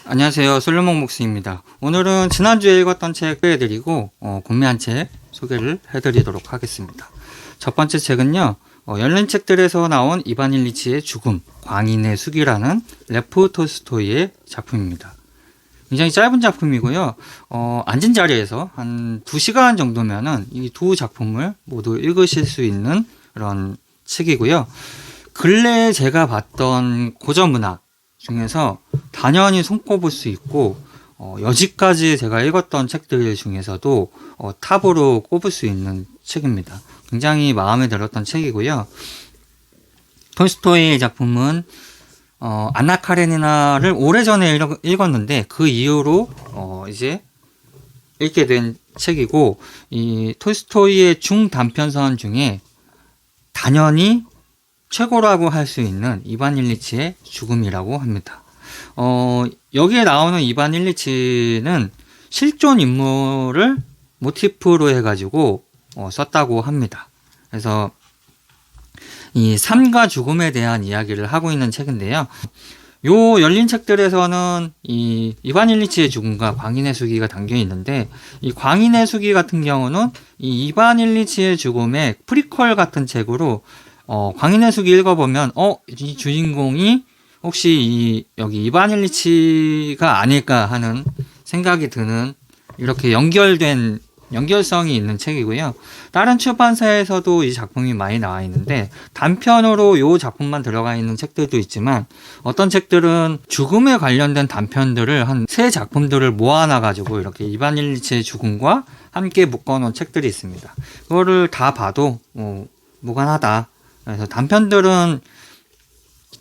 안녕하세요. 솔로몬 목수입니다. 오늘은 지난주에 읽었던 책 소개해드리고 구매한 책 소개를 해드리도록 하겠습니다. 첫 번째 책은요. 열린 책들에서 나온 이반 일리치의 죽음, 광인의 숙이라는 레프 톨스토이의 작품입니다. 굉장히 짧은 작품이고요. 앉은 자리에서 한 2시간 정도면은 이 두 작품을 모두 읽으실 수 있는 그런 책이고요. 근래에 제가 봤던 고전 문학 중에서 단연히 손꼽을 수 있고 여지까지 제가 읽었던 책들 중에서도 탑으로 꼽을 수 있는 책입니다. 굉장히 마음에 들었던 책이고요. 톨스토이의 작품은 안나 카레니나를 오래전에 읽었는데 그 이후로 이제 읽게 된 책이고, 이 톨스토이의 중단편선 중에 단연히 최고라고 할 수 있는 이반 일리치의 죽음이라고 합니다. 여기에 나오는 이반 일리치는 실존 인물을 모티프로 해가지고 썼다고 합니다. 그래서 이 삶과 죽음에 대한 이야기를 하고 있는 책인데요. 요 열린 책들에서는 이 이반 일리치의 죽음과 광인의 수기가 담겨 있는데, 이 광인의 수기 같은 경우는 이 이반 일리치의 죽음의 프리퀄 같은 책으로 광인의 숙이 읽어보면 이 주인공이 혹시 여기 이반 일리치가 아닐까 하는 생각이 드는, 이렇게 연결성이 있는 책이고요. 다른 출판사에서도 이 작품이 많이 나와 있는데 단편으로 이 작품만 들어가 있는 책들도 있지만, 어떤 책들은 죽음에 관련된 단편들을 한 3작품들을 모아놔 가지고 이렇게 이반 일리치의 죽음과 함께 묶어놓은 책들이 있습니다. 그거를 다 봐도 무관하다. 그래서 단편들은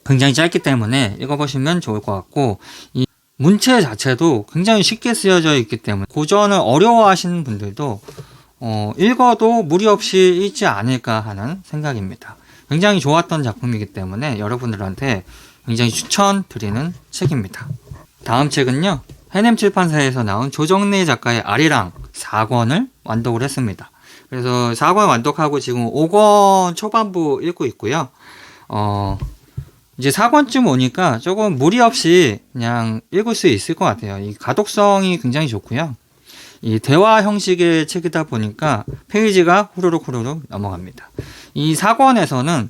굉장히 짧기 때문에 읽어보시면 좋을 것 같고, 이 문체 자체도 굉장히 쉽게 쓰여져 있기 때문에 고전을 어려워하시는 분들도 읽어도 무리 없이 읽지 않을까 하는 생각입니다. 굉장히 좋았던 작품이기 때문에 여러분들한테 굉장히 추천드리는 책입니다. 다음 책은요, 해냄 출판사에서 나온 조정래 작가의 아리랑 4권을 완독을 했습니다. 그래서 4권 완독하고 지금 5권 초반부 읽고 있고요. 이제 4권쯤 오니까 조금 무리 없이 그냥 읽을 수 있을 것 같아요. 이 가독성이 굉장히 좋고요. 이 대화 형식의 책이다 보니까 페이지가 후루룩 넘어갑니다. 이 4권에서는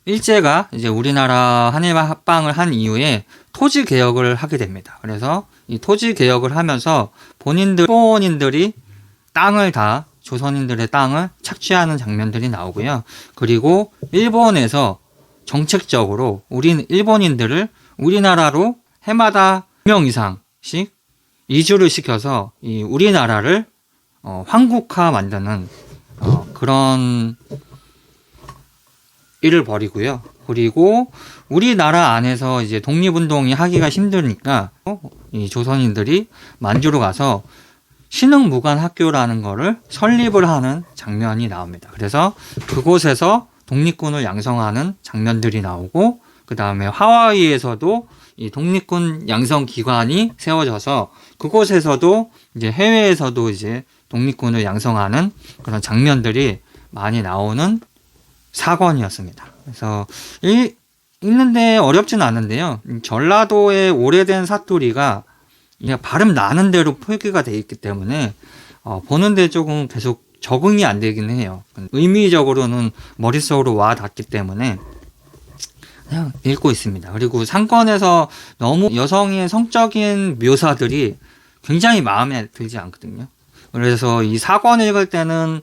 일제가 이제 우리나라 한일 합방을 한 이후에 토지 개혁을 하게 됩니다. 그래서 이 토지 개혁을 하면서 일본인들이 조선인들의 땅을 착취하는 장면들이 나오고요. 그리고 일본에서 정책적으로 일본인들을 우리나라로 해마다 2명 이상씩 이주를 시켜서 이 우리나라를 황국화 만드는 그런 일을 벌이고요. 그리고 우리나라 안에서 이제 독립운동이 하기가 힘드니까 이 조선인들이 만주로 가서 신흥무관학교라는 거를 설립을 하는 장면이 나옵니다. 그래서 그곳에서 독립군을 양성하는 장면들이 나오고, 그 다음에 하와이에서도 이 독립군 양성 기관이 세워져서 그곳에서도 이제 해외에서도 이제 독립군을 양성하는 그런 장면들이 많이 나오는 4권이었습니다. 그래서 읽는데 어렵진 않은데요. 전라도의 오래된 사투리가 그냥 발음 나는 대로 표기가 되어 있기 때문에 보는데 조금 계속 적응이 안 되긴 해요. 의미적으로는 머릿속으로 와 닿기 때문에 그냥 읽고 있습니다. 그리고 상권에서 너무 여성의 성적인 묘사들이 굉장히 마음에 들지 않거든요. 그래서 이 4권 읽을 때는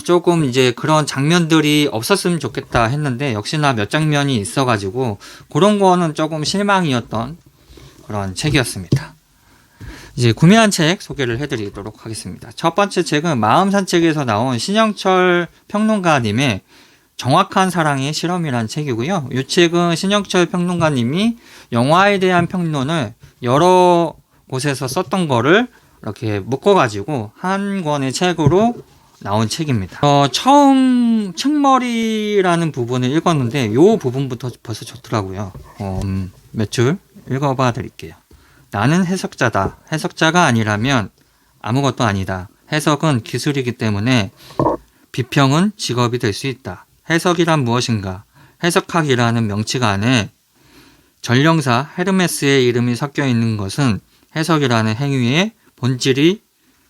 조금 이제 그런 장면들이 없었으면 좋겠다 했는데, 역시나 몇 장면이 있어가지고 그런 거는 조금 실망이었던 그런 책이었습니다. 이제 구매한 책 소개를 해드리도록 하겠습니다. 첫 번째 책은 마음산책에서 나온 신영철 평론가님의 정확한 사랑의 실험이라는 책이고요. 이 책은 신영철 평론가님이 영화에 대한 평론을 여러 곳에서 썼던 거를 이렇게 묶어가지고 한 권의 책으로 나온 책입니다. 처음 책머리라는 부분을 읽었는데 이 부분부터 벌써 좋더라고요. 몇 줄 읽어봐 드릴게요. 나는 해석자다. 해석자가 아니라면 아무것도 아니다. 해석은 기술이기 때문에 비평은 직업이 될 수 있다. 해석이란 무엇인가? 해석학이라는 명칭 안에 전령사 헤르메스의 이름이 섞여 있는 것은 해석이라는 행위의 본질이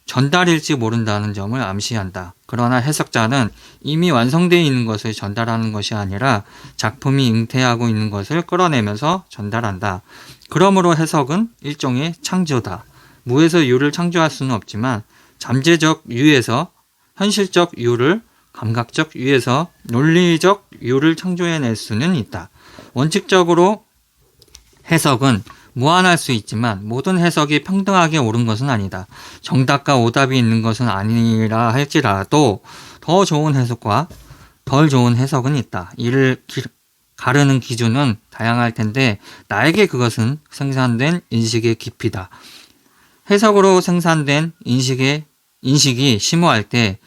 전달일지 모른다는 점을 암시한다. 그러나 해석자는 이미 완성되어 있는 것을 전달하는 것이 아니라 작품이 잉태하고 있는 것을 끌어내면서 전달한다. 그러므로 해석은 일종의 창조다. 무에서 유를 창조할 수는 없지만 잠재적 유에서 현실적 유를, 감각적 유에서 논리적 유를 창조해낼 수는 있다. 원칙적으로 해석은 무한할 수 있지만 모든 해석이 평등하게 옳은 것은 아니다. 정답과 오답이 있는 것은 아니라 할지라도 더 좋은 해석과 덜 좋은 해석은 있다. 이를 가르는 기준은 다양할 텐데 나에게 그것은 생산된 인식의 깊이다. 해석으로 생산된 인식이 심오할 때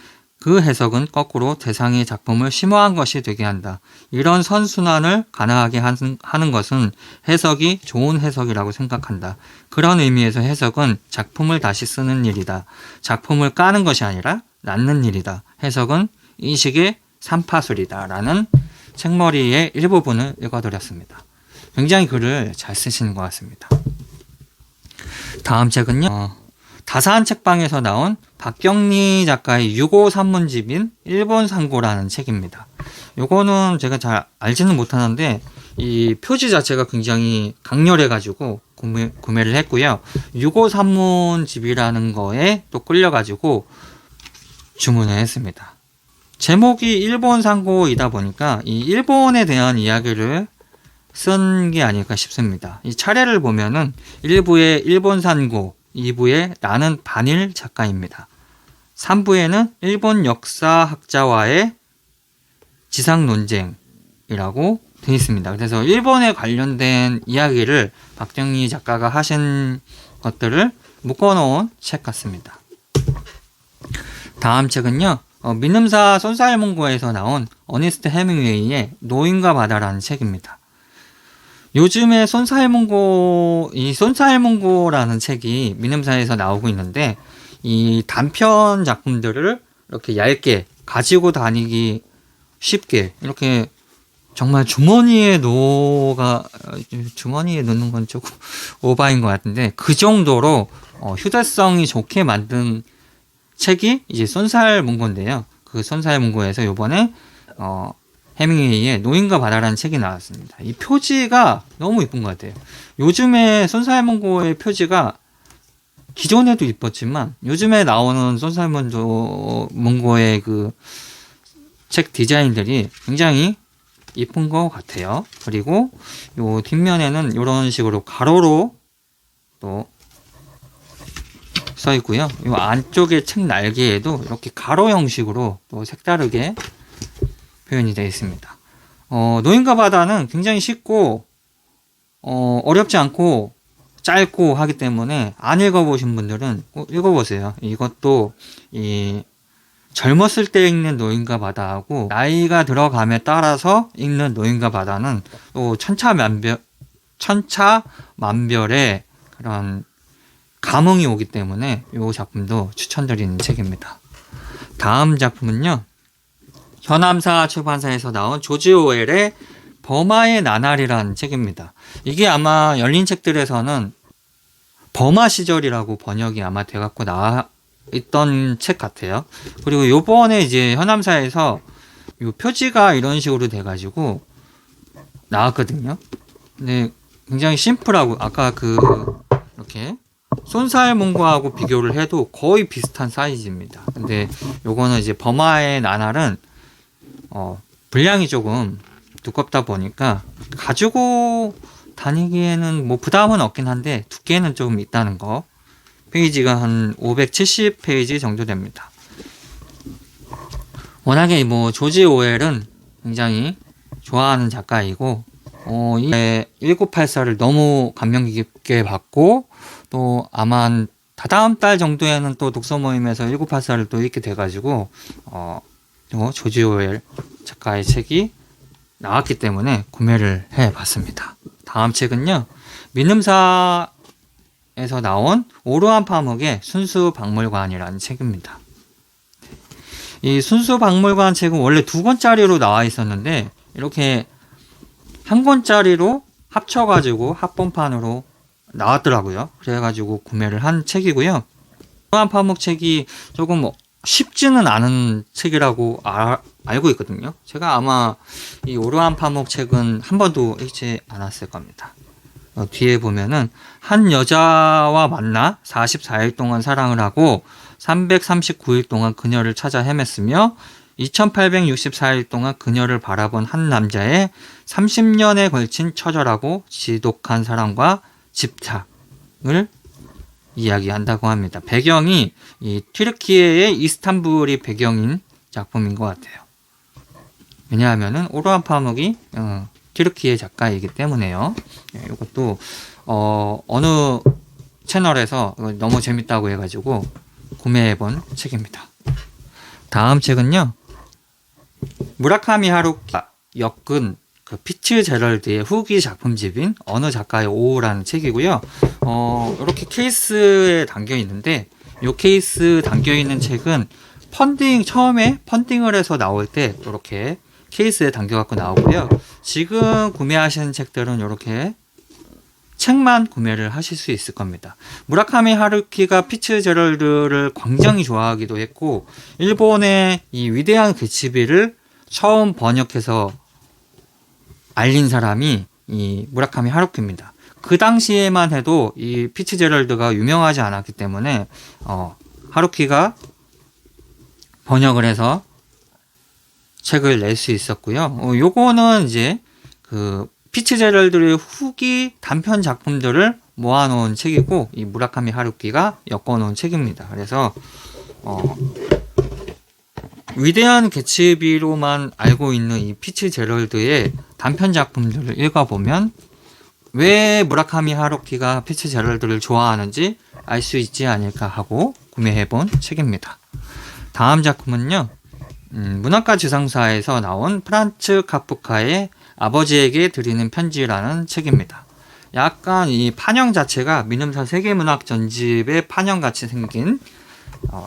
그 해석은 거꾸로 대상의 작품을 심오한 것이 되게 한다. 이런 선순환을 가능하게 하는 것은 해석이 좋은 해석이라고 생각한다. 그런 의미에서 해석은 작품을 다시 쓰는 일이다. 작품을 까는 것이 아니라 낳는 일이다. 해석은 인식의 삼파술이다. 라는 책머리의 일부분을 읽어드렸습니다. 굉장히 글을 잘 쓰시는 것 같습니다. 다음 책은요. 다사한 책방에서 나온 박경리 작가의 유고 산문집인 일본 상고라는 책입니다. 요거는 제가 잘 알지는 못하는데 이 표지 자체가 굉장히 강렬해가지고 구매를 했고요. 유고 산문집이라는 거에 또 끌려가지고 주문을 했습니다. 제목이 일본 상고이다 보니까 이 일본에 대한 이야기를 쓴 게 아닐까 싶습니다. 이 차례를 보면은 1부에 일본 상고, 2부에 나는 반일 작가입니다. 3부에는 일본 역사학자와의 지상 논쟁이라고 되어 있습니다. 그래서 일본에 관련된 이야기를 박경리 작가가 하신 것들을 묶어놓은 책 같습니다. 다음 책은요. 민음사 손사일문고에서 나온 어니스트 해밍웨이의 노인과 바다라는 책입니다. 요즘에 손사일문고라는 책이 민음사에서 나오고 있는데 이 단편 작품들을 이렇게 얇게 가지고 다니기 쉽게 이렇게 정말 주머니에 넣는 건 조금 오바인 것 같은데 그 정도로 휴대성이 좋게 만든 책이 이제 손사일문고인데요. 그 손사일문고에서 요번에 해밍웨이의 노인과 바다라는 책이 나왔습니다. 이 표지가 너무 이쁜 것 같아요. 요즘에 손사일문고의 표지가 기존에도 이뻤지만 요즘에 나오는 손사일문고의 그 책 디자인들이 굉장히 이쁜 것 같아요. 그리고 요 뒷면에는 이런 식으로 가로로 또 써 있고요. 요 안쪽에 책 날개에도 이렇게 가로 형식으로 또 색다르게 표현이 되어 있습니다. 노인과 바다는 굉장히 쉽고 어렵지 않고 짧고 하기 때문에 안 읽어보신 분들은 꼭 읽어보세요. 이것도 젊었을 때 읽는 노인과 바다하고 나이가 들어감에 따라서 읽는 노인과 바다는 또 천차만별의 그런 감흥이 오기 때문에 이 작품도 추천드리는 책입니다. 다음 작품은요. 현암사 출판사에서 나온 조지 오웰의 버마의 나날이라는 책입니다. 이게 아마 열린 책들에서는 버마 시절이라고 번역이 아마 돼갖고 나와 있던 책 같아요. 그리고 요번에 이제 현암사에서 요 표지가 이런 식으로 돼가지고 나왔거든요. 근데 굉장히 심플하고 아까 이렇게 손사일문고하고 비교를 해도 거의 비슷한 사이즈입니다. 근데 요거는 이제 버마의 나날은 분량이 조금 두껍다 보니까 가지고 다니기에는 뭐 부담은 없긴 한데 두께는 좀 있다는 거. 페이지가 한 570페이지 정도 됩니다. 워낙에 뭐 조지 오웰은 굉장히 좋아하는 작가이고 이 1984를 너무 감명 깊게 봤고 또 아마 다다음 달 정도에는 또 독서 모임에서 1984를 또 읽게 돼가지고 조지 오웰 작가의 책이 나왔기 때문에 구매를 해봤습니다. 다음 책은요. 민음사에서 나온 오르한 파묵의 순수박물관이라는 책입니다. 이 순수박물관 책은 원래 2권짜리로 나와 있었는데 이렇게 한 권짜리로 합쳐가지고 합본판으로 나왔더라고요. 그래가지고 구매를 한 책이고요. 오르한 파묵 책이 조금 쉽지는 않은 책이라고 알고 있거든요. 제가 아마 이 오르한 파묵 책은 한 번도 읽지 않았을 겁니다. 뒤에 보면은 한 여자와 만나 44일 동안 사랑을 하고 339일 동안 그녀를 찾아 헤맸으며 2864일 동안 그녀를 바라본 한 남자의 30년에 걸친 처절하고 지독한 사랑과 집착을 이야기한다고 합니다. 배경이 이 튀르키예의 이스탄불이 배경인 작품인 것 같아요. 왜냐하면은 오르한 파묵이 튀르키예 작가이기 때문에요. 이것도 어느 채널에서 너무 재밌다고 해가지고 구매해본 책입니다. 다음 책은요, 무라카미 하루키가 엮은 그 피츠제럴드의 후기 작품집인 어느 작가의 오후라는 책이고요. 이렇게 케이스에 담겨 있는데, 이 케이스 담겨 있는 책은 처음에 펀딩을 해서 나올 때 이렇게 케이스에 담겨 갖고 나오고요. 지금 구매하시는 책들은 이렇게 책만 구매를 하실 수 있을 겁니다. 무라카미 하루키가 피츠제럴드를 굉장히 좋아하기도 했고, 일본의 이 위대한 개츠비를 처음 번역해서 알린 사람이 이 무라카미 하루키입니다. 그 당시에만 해도 이 피츠제럴드가 유명하지 않았기 때문에 하루키가 번역을 해서 책을 낼 수 있었고요. 요거는 이제 그 피츠제럴드의 후기 단편 작품들을 모아놓은 책이고, 이 무라카미 하루키가 엮어놓은 책입니다. 그래서 위대한 개츠비로만 알고 있는 이 피츠제럴드의 단편 작품들을 읽어보면 왜 무라카미 하루키가 피츠제럴드를 좋아하는지 알 수 있지 않을까 하고 구매해본 책입니다. 다음 작품은요, 문학과 지상사에서 나온 프란츠 카프카의 아버지에게 드리는 편지라는 책입니다. 약간 이 판형 자체가 민음사 세계문학 전집의 판형같이 생긴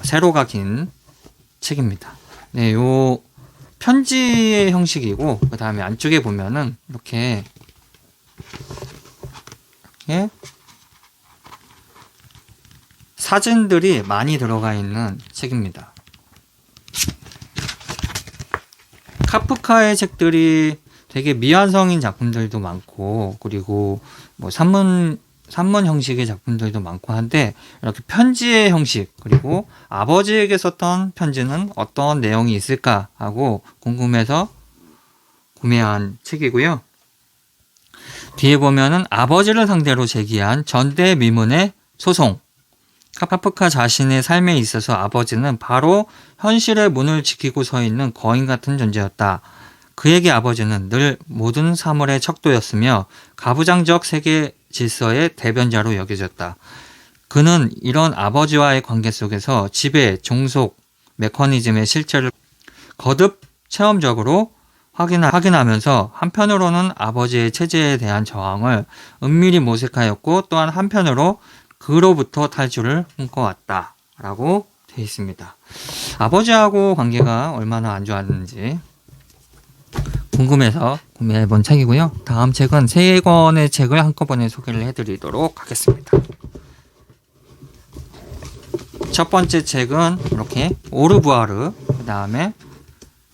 세로가 긴 책입니다. 네, 요 편지의 형식이고, 그 다음에 안쪽에 보면은 이렇게 사진들이 많이 들어가 있는 책입니다. 카프카의 책들이 되게 미완성인 작품들도 많고, 그리고 뭐 산문 형식의 작품들도 많고 한데, 이렇게 편지의 형식, 그리고 아버지에게 썼던 편지는 어떤 내용이 있을까 하고 궁금해서 구매한 책이고요. 뒤에 보면은 아버지를 상대로 제기한 전대미문의 소송. 카프카 자신의 삶에 있어서 아버지는 바로 현실의 문을 지키고 서 있는 거인 같은 존재였다. 그에게 아버지는 늘 모든 사물의 척도였으며 가부장적 세계 질서의 대변자로 여겨졌다. 그는 이런 아버지와의 관계 속에서 지배, 종속, 메커니즘의 실체를 거듭 체험적으로 확인하면서 한편으로는 아버지의 체제에 대한 저항을 은밀히 모색하였고, 또한 한편으로 그로부터 탈출을 꿈꿔왔다 라고 되어 있습니다. 아버지하고 관계가 얼마나 안 좋았는지 궁금해서 구매해본 책이고요. 다음 책은 3권의 책을 한꺼번에 소개를 해드리도록 하겠습니다. 첫 번째 책은 이렇게 오르부아르, 그 다음에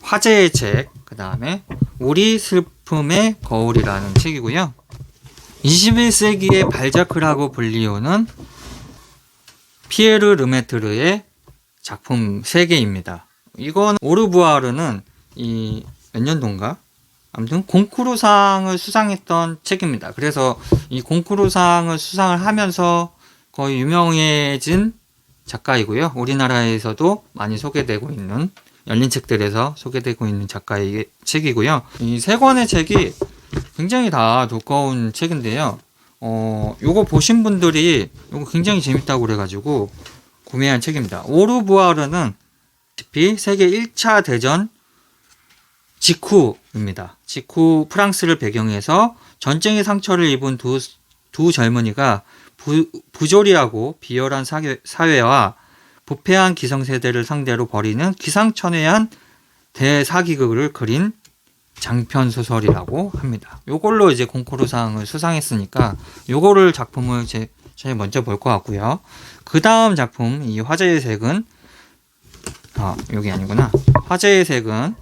화제의 책, 그 다음에 우리 슬픔의 거울이라는 책이고요. 21세기의 발자크라고 불리우는 피에르 르메트르의 작품 3개입니다. 이건 오르부아르는 몇 년도인가? 아무튼 콩쿠르상을 수상했던 책입니다. 그래서 이 콩쿠르상을 수상을 하면서 거의 유명해진 작가이고요. 우리나라에서도 많이 소개되고 있는, 열린 책들에서 소개되고 있는 작가의 책이고요. 이 3권의 책이 굉장히 다 두꺼운 책인데요. 요거 보신 분들이 요거 굉장히 재밌다고 그래가지고 구매한 책입니다. 오르부아르는 세계 1차 대전 직후입니다. 직후 프랑스를 배경해서 전쟁의 상처를 입은 두 젊은이가 부조리하고 비열한 사회와 부패한 기성세대를 상대로 벌이는 기상천외한 대사기극을 그린 장편 소설이라고 합니다. 요걸로 이제 콩쿠르상을 수상했으니까 요거를 작품을 제일 먼저 볼 것 같고요. 그 다음 작품 이 화제의 색은 여기 아니구나. 화제의 색은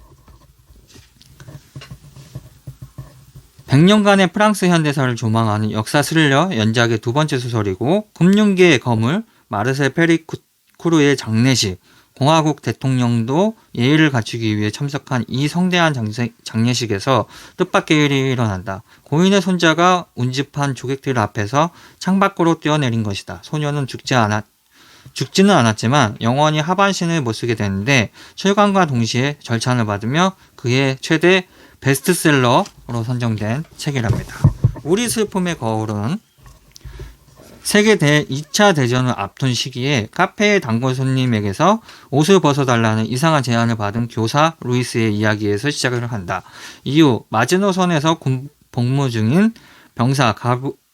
100년간의 프랑스 현대사를 조망하는 역사 스릴러 연작의 두 번째 소설이고 금융계의 거물 마르셀 페리쿠르의 장례식 공화국 대통령도 예의를 갖추기 위해 참석한 이 성대한 장례식에서 뜻밖의 일이 일어난다. 고인의 손자가 운집한 조객들 앞에서 창밖으로 뛰어내린 것이다. 소녀는 죽지는 않았지만 영원히 하반신을 못 쓰게 되는데 출간과 동시에 절찬을 받으며 그의 최대 베스트셀러로 선정된 책이랍니다. 우리 슬픔의 거울은 세계 2차 대전을 앞둔 시기에 카페의 단골 손님에게서 옷을 벗어달라는 이상한 제안을 받은 교사 루이스의 이야기에서 시작을 한다. 이후 마지노선에서 복무 중인 병사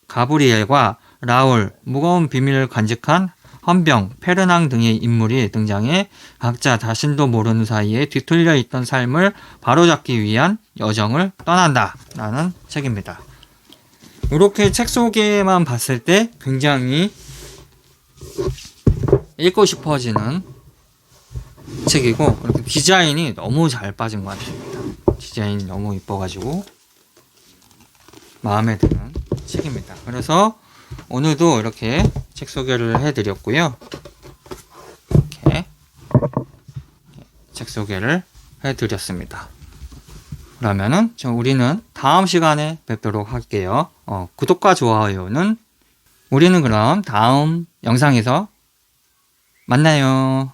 가브리엘과 라울, 무거운 비밀을 간직한 헌병, 페르낭 등의 인물이 등장해 각자 자신도 모르는 사이에 뒤틀려 있던 삶을 바로잡기 위한 여정을 떠난다 라는 책입니다. 이렇게 책 소개만 봤을 때 굉장히 읽고 싶어지는 책이고 디자인이 너무 잘 빠진 것 같습니다. 디자인이 너무 이뻐가지고 마음에 드는 책입니다. 그래서 오늘도 이렇게 책 소개를 해드렸고요. 이렇게 책 소개를 해드렸습니다. 그러면은 우리는 다음 시간에 뵙도록 할게요. 구독과 좋아요는 우리는 그럼 다음 영상에서 만나요.